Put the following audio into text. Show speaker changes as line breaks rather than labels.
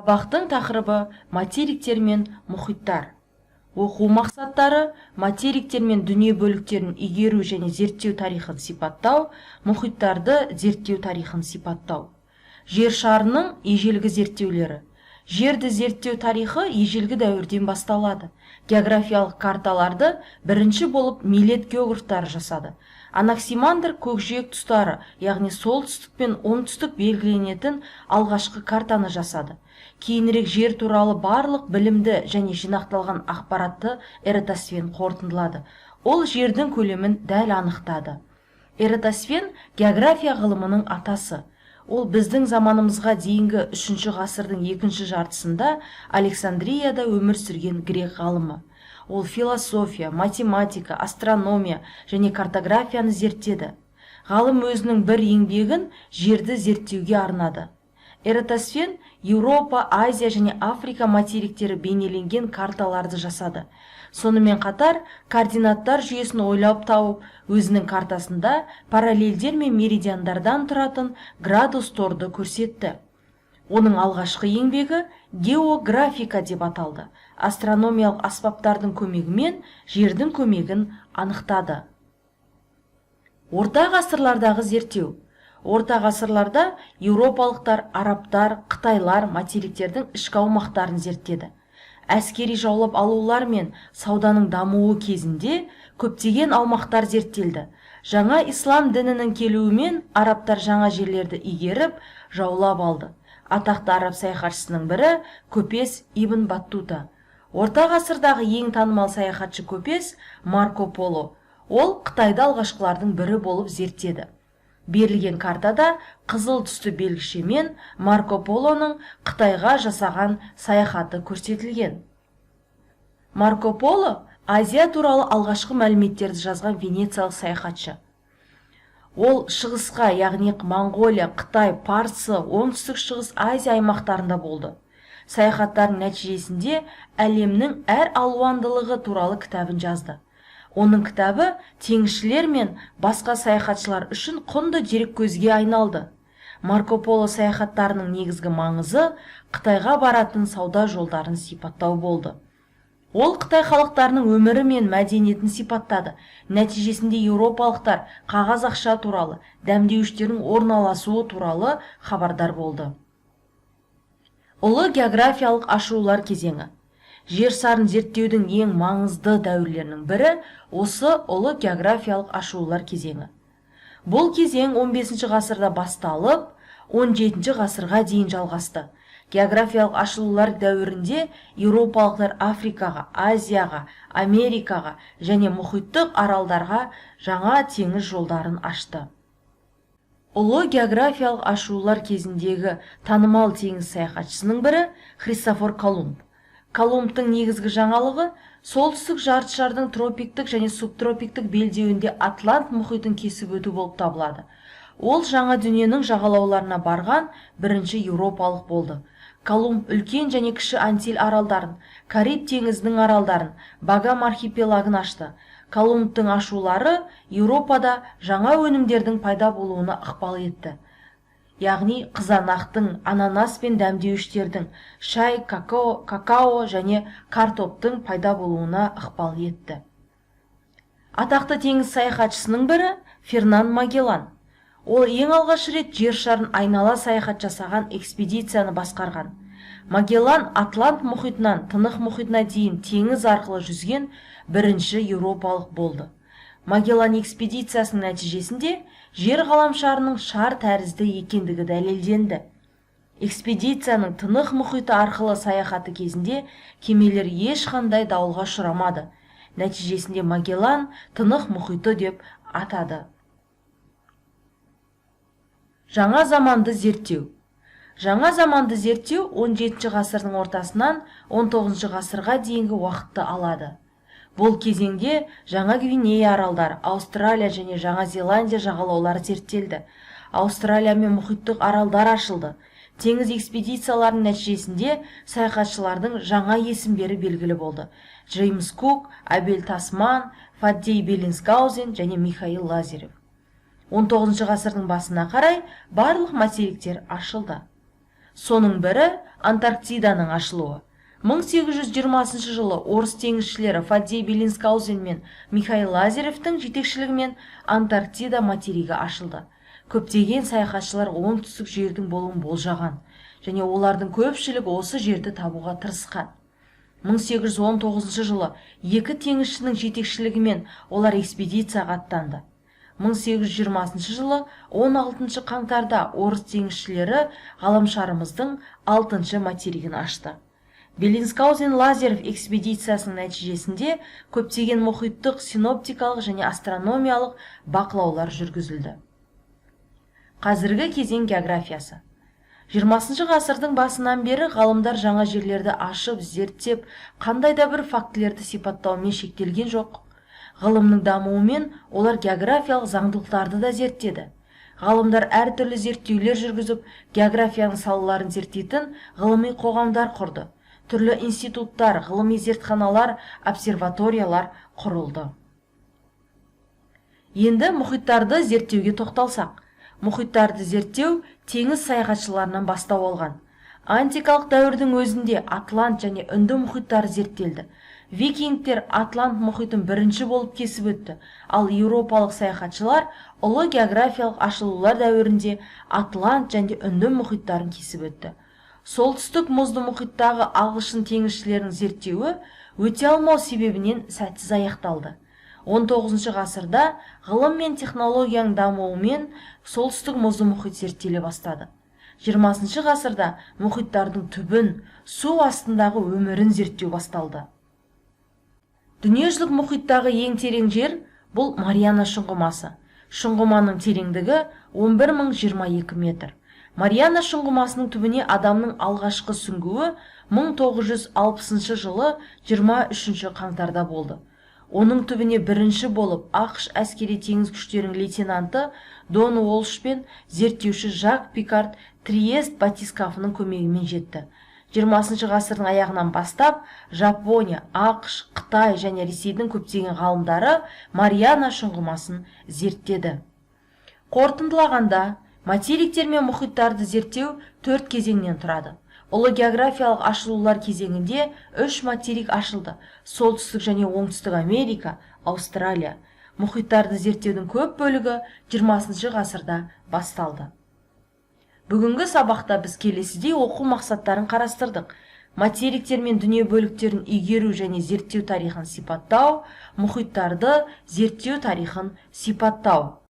Сабақтың тақырыбы материктер мен мұхиттар. Оқу мақсаттары материктер мен дүние бөліктерін игеру және зерттеу тарихын сипаттау, мұхиттарды зерттеу тарихын сипаттау. Жер шарының ежелгі зерттеулері. Жерді зерттеу тарихы ежелгі дәуірден басталады. Географиялық карталарды бірінші болып милет географтары жасады. Анаксимандр көкжиек тұстары, яғни солтүстік пен оңтүстік белгіленетін алғашқы картаны жасады. Кейінірек жер туралы барлық білімді және жинақталған ақпаратты Эратосфен қорытындылады. Ол жердің көлемін дәл анықтады. Эратосфен география ғылымының атасы. Ол біздің заманымызға дейінгі 3 ғасырдың екінші жартысында Александрияда өмір сүрген грек ғалымы. Ол философия, математика, астрономия және картографияны зерттеді. Ғалым өзінің бір еңбегін жерді зерттеуге арнады. Эратосфен Еуропа, Азия және Африка материктері бейнеленген карталарды жасады. Сонымен қатар координаттар жүйесін ойлап тауып, өзінің картасында параллельдер мен меридиандардан тұратын градус торды көрсетті. Оның алғашқы еңбегі географика деп аталды. Астрономиялық аспаптардың көмегімен жердің көмегін анықтады. Орта ғасырлардағы зерттеу. Орта ғасырларда еуропалықтар, арабтар, қытайлар материктердің ішкі аумақтарын зерттеді. Әскери жаулап алулар мен сауданың дамуы кезінде көптеген аумақтар зерттелді. Жаңа ислам дінінің келуімен арабтар жаңа жерлерді игеріп, жаулап алды. Атақты араб саяхатшысының бірі Көпес ибн Баттута. Орта ғасырдағы ең танымал саяхатшы Көпес Марко Поло. Ол Қытайды алғашқылардың бірі болып зерттеді. Берілген картада қызыл түсті белгішемен Марко Полоның Қытайға жасаған саяхаты көрсетілген. Марко Поло Азия туралы алғашқы мәліметтерді жазған венециялық саяхатшы. Ол шығысқа, яғни Моңғолия, Қытай, Парсы, оңтүстік шығыс Азия аймақтарында болды. Саяхаттардың нәтижесінде әлемнің әр алуандылығы туралы кітабын жазды. Оның кітабы теңізшілер мен басқа саяхатшылар үшін құнды дереккөзге айналды. Марко Поло саяхаттарының негізгі маңызы Қытайға баратын сауда жолдарын сипаттау болды. Ол Қытай халықтарының өмірі мен мәдениетін сипаттады. Нәтижесінде еуропалықтар қағаз ақша туралы, дәмдеуіштердің орналасуы туралы хабардар болды. Ұлы географиялық ашылулар кезеңі. Жер шарын зерттеудің ең маңызды дәуірлерінің бірі осы ұлы географиялық ашылулар кезеңі. Бұл кезең 15 ғасырда басталып, 17 ғасырға дейін жалғасты. Географиялық ашылулар дәуірінде еуропалықтар Африкаға, Азияға, Америкаға және мұхиттық аралдарға жаңа теңіз жолдарын ашты. Ұлы географиялық ашылулар кезіндегі танымал теңіз саяхатшысының бірі Христофор Колумб. Колумбтың негізгі жаңалығы солтүстік жартышардың тропиктік және субтропиктік белдеуінде Атлант мұхитын кесіп өту болып табылады. Ол жаңа дүниенің жағалауларына барған бірінші еуропалық болды. Колумб үлкен және кіші Антиль аралдарын, Кариб теңізінің аралдарын, Багам архипелагын ашты. Колумбтың ашулары Еуропада жаңа өнімдердің пайда болуына ықпал етті. Яғни қызанақтың, ананас пен дәмдеуіштердің, шай, какао және картоптың пайда болуына ықпал етті. Атақты теңіз саяхатшысының бірі Фернан Магеллан. Ол ең алғаш рет жер шарын айнала саяхат жасаған экспедицияны басқарған. Магеллан Атлант мұхитынан Тынық мұхитына дейін теңіз арқылы жүзген бірінші еуропалық болды. Магеллан экспедициясының нәтижесінде жер ғаламшарының шар тәрізді екендігі дәлелденді. Экспедицияның Тынық мұхиты арқылы саяхаты кезінде кемелер ешқандай дауылға ұшырамады. Нәтижесінде Магеллан Тынық мұхиты деп атады. Жаңа заманды зерттеу. Жаңа заманды зерттеу 17 ғасырдың ортасынан 19 ғасырға дейінгі уақытты алады. Бұл кезеңде Жаңа Гвинея аралдары, Аустралия және Жаңа Зеландия жағалаулары зерттелді. Аустралия мен мұхиттық аралдар ашылды. Теңіз экспедицияларының нәтижесінде саяхатшылардың жаңа есімдері белгілі болды. Джеймс Кук, Абель Тасман, Фаддей Беллинсгаузен және Михаил Лазарев. 19 ғасырдың басына қарай барлық материктер ашылды. Соның бірі Антарктиданың ашылуы. 1820 жылы орыс теңізшілері Фаддей Беллинсгаузен мен Михаил Лазаревтің жетекшілігімен Антарктида материгі ашылды. Көптеген саяхатшылар оңтүстік жердің болуын болжаған, және олардың көпшілігі осы жерді табуға тырысқан. 1819 жылы екі теңізшінің жетекшілігімен олар экспедицияға аттанды. 1820 жылы 16 қаңтарда орыс теңізшілері ғаламшарымыздың 6 материгін ашты. Беллинсгаузен Лазарев экспедициясының нәтижесінде көптеген мұхиттық, синоптикалық және астрономиялық бақылаулар жүргізілді. Қазіргі кезең географиясы. 20 ғасырдың басынан бері ғалымдар жаңа жерлерді ашып, зерттеп, қандай да бір фактілерді сипаттаумен шектелген жоқ. Ғылымның дамуымен олар географиялық заңдылықтарды да зерттеді. Ғалымдар әртүрлі зерттеулер жүргізіп, географияның салаларын зерттейтін ғылыми қоғамдар құрды. Түрлі институттар, ғылыми зертханалар, обсерваториялар құрылды. Енді мұхиттарды зерттеуге тоқталсақ. Мұхиттарды зерттеу теңіз саяхатшыларынан бастау алған. Антикалық дәуірдің өзінде Атлант және Үнді мұхиттары зерттелді. Викингтер Атлант мұхитын бірінші болып кесіп өтті, ал еуропалық саяхатшылар ұлы географиялық ашылулар дәуірінде Атлант және Үнді мұхиттарын кесіп өтті. Солтүстік мұзды мұхиттағы ағылшын теңізшілерінің зерттеуі өте алмау себебінен сәтсіз аяқталды. 19 ғасырда ғылым мен технологияның дамуымен солтүстік мұзды мұхит зерттеле бастады. 20 ғасырда мұхиттардың түбін, су астындағы өмірін зерттеу басталды. Дүниежүзілік мұхиттағы ең терең жер бұл Мариана шұңғымасы. Шұңғыманың тереңдігі 11022 метр. Мариана шұңғымасының түбіне адамның алғашқы сүңгуі 1960 жылы 23 қаңтарда болды. Оның түбіне бірінші болып ақш әскери теңіз күштерінің лейтенанты Дон Уолш пен зерттеуші Жак Пикард Триест батискафының көмегімен жетті. 20 ғасырдың аяғынан бастап Жапония, ақш, Қытай және Ресейдің көптеген ғалымдары Мариана шұңғымасын зерттеді. Қорытындылағанда, материктер мен мұхиттарды зерттеу 4 кезеңнен тұрады. Ұлы географиялық ашылулар кезеңінде 3 материк ашылды: солтүстік және оңтүстік Америка, Аустралия. Мұхиттарды зерттеудің көп бөлігі 20 ғасырда басталды. Бүгінгі сабақта біз келесідей оқу мақсаттарын қарастырдық: материктер мен дүние бөліктерін игеру және зерттеу тарихын сипаттау, мұхиттарды зерттеу тарихын сипаттау.